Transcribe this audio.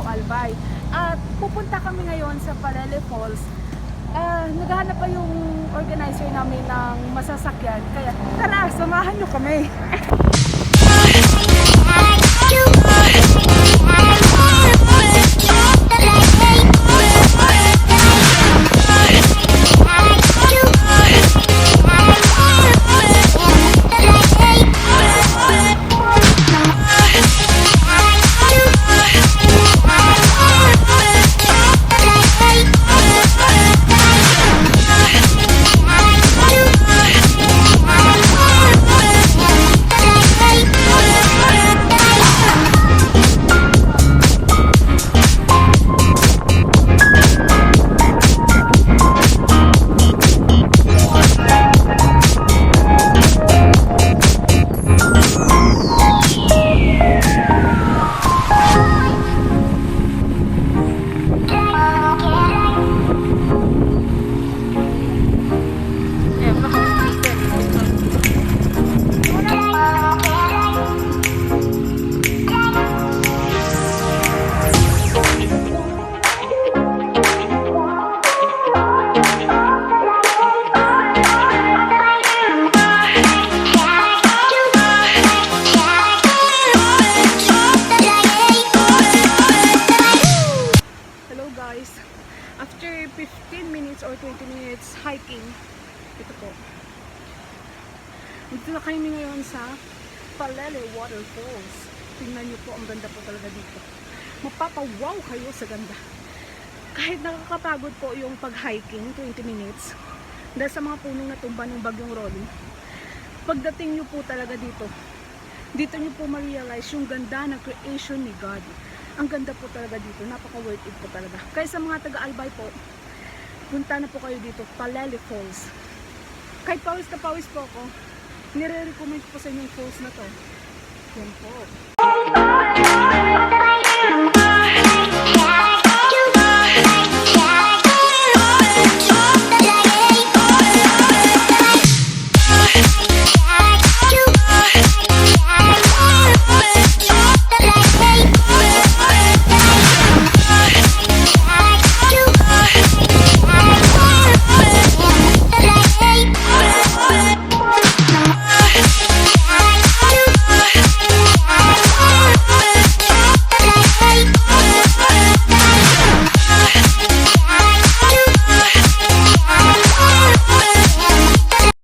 Albay. At pupunta kami ngayon sa Palele Falls. Naghahanap pa yung organizer namin ng masasakyan. Kaya tara, samahan nyo kami. After 15 minutes or 20 minutes hiking, ito po. Dito na kami ngayon sa Palele Waterfalls. Tingnan nyo po, ang ganda po talaga dito. Mapapawaw kayo sa ganda. Kahit nakakapagod po yung pag-hiking, 20 minutes, dahil sa mga punong natumba ng bagyong Rolly, pagdating nyo po talaga dito, dito nyo po ma-realize yung ganda ng creation ni God. Ang ganda po talaga dito, napaka worth it po talaga. Kaya sa mga taga-Albay po, punta na po kayo dito, Palele Falls. Kahit pawis na pawis po ako, nire-recommend po sa inyong falls na to. Yan po.